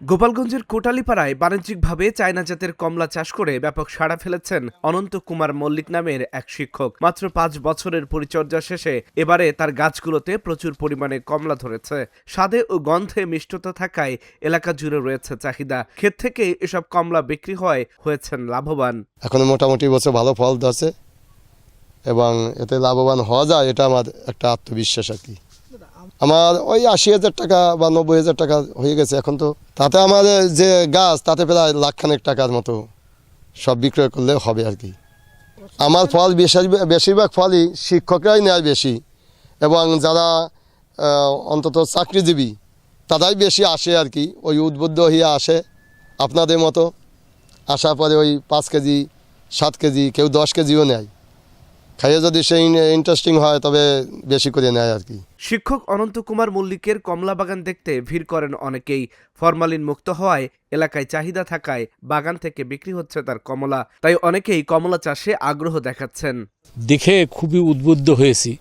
গোপালগঞ্জের কোটালীপাড়ায় বাণিজ্যিকভাবে চায়না জাতের কমলা চাষ করে ব্যাপক সাড়া ফেলেছেন অনন্ত কুমার মল্লিক নামের এক শিক্ষক। মাত্র 5 বছরের পরিচর্যা শেষে এবারে তার গাছগুলোতে প্রচুর পরিমাণে কমলা ধরেছে। স্বাদে ও গন্ধে মিষ্টতা থাকায় এলাকা জুড়ে রয়েছে চাহিদা। ক্ষেত থেকে এসব কমলা বিক্রি হয়েছেন লাভবান। এখন মোটামুটি বছর ভালো ফল ধরছে এবং এতে লাভবান হওয়া যায়, এটা আমার একটা আত্মবিশ্বাস আর কি। আমার ওই 80,000 টাকা বা 90,000 টাকা হয়ে গেছে এখন। তো তাতে আমার যে গাছ তাতে প্রায় লাখখানেক টাকার মতো সব বিক্রয় করলে হবে আর কি। আমার ফল বেশিরভাগ ফলই শিক্ষকরাই নেয় বেশি, এবং যারা অন্তত চাকরিজীবী তারাই বেশি আসে আর কি। ওই উদ্বুদ্ধ হয়ে আসে আপনাদের মতো, আসার পরে ওই 5 কেজি 7 কেজি কেউ 10 কেজিও নেয়। খাইয়ে যদি সেই ইন্টারেস্টিং হয় তবে বেশি করে নেয় আর কি। শিক্ষক অনন্ত কুমার মল্লিকের কমলা বাগান দেখতে ভিড় করেন অনেকেই। ফরমালিন মুক্ত হওয়ায় এলাকায় চাহিদা থাকায় বাগান থেকে বিক্রি হচ্ছে তার কমলা। তাই অনেকেই কমলা চাষে আগ্রহ দেখাচ্ছেন। দেখে খুবই উদ্বুদ্ধ হয়েছি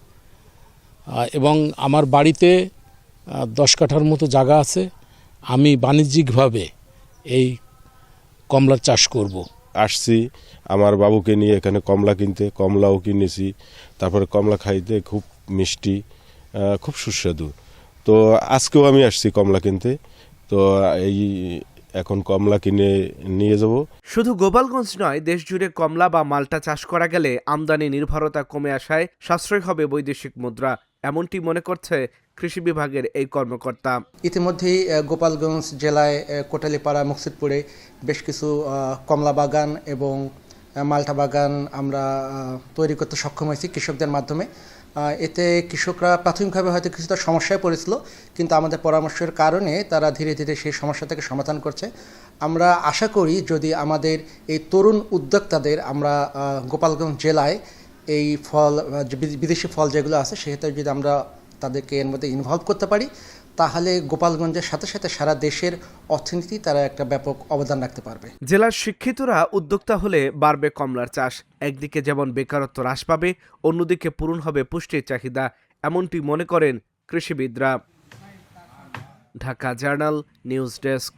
এবং আমার বাড়িতে 10 কাঠার মতো জায়গা আছে। আমি বাণিজ্যিকভাবে এই কমলার চাষ করব। আসছি আমার বাবুকে নিয়ে এখানে কমলা কিনতে, কমলাও কিনেছি। তারপরে কমলা খাইতে খুব মিষ্টি, খুব সুস্বাদু। তো আজকেও আমি আসছি কমলা কিনতে। তো এই এখন কমলা কিনে নিয়ে যাব। শুধু গোপালগঞ্জ নয়, দেশ জুড়ে কমলা বা মাল্টা চাষ করা গেলে আমদানি নির্ভরতা কমে আসায় সাশ্রয় হবে বৈদেশিক মুদ্রা, এমনটি মনে করছে কৃষি বিভাগের এই কর্মকর্তা। ইতিমধ্যেই গোপালগঞ্জ জেলায় কোটালীপাড়া মকসুদপুরে বেশ কিছু কমলা বাগান এবং মাল্টা বাগান আমরা তৈরি করতে সক্ষম হয়েছি কৃষকদের মাধ্যমে। এতে কৃষকরা প্রাথমিকভাবে হয়তো কিছুটা সমস্যায় পড়েছিল, কিন্তু আমাদের পরামর্শের কারণে তারা ধীরে ধীরে সেই সমস্যা থেকে সমাধান করছে। আমরা আশা করি যদি আমাদের এই তরুণ উদ্যোক্তাদের আমরা গোপালগঞ্জ জেলায় এই ফল বিদেশি ফল যেগুলো আছে সেক্ষেত্রে যদি আমরা তাদেরকে এর মধ্যে ইনভলভ করতে পারি, তাহলে গোপালগঞ্জের সাথে সাথে সারা দেশের অর্থনীতি তারা একটা ব্যাপক অবদান রাখতে পারবে। জেলার শিক্ষিতরা উদ্যোক্তা হলে বাড়বে কমলার চাষ। একদিকে যেমন বেকারত্ব হ্রাস পাবে, অন্যদিকে পূরণ হবে পুষ্টির চাহিদা, এমনটি মনে করেন কৃষিবিদরা। Dhaka journal news desk.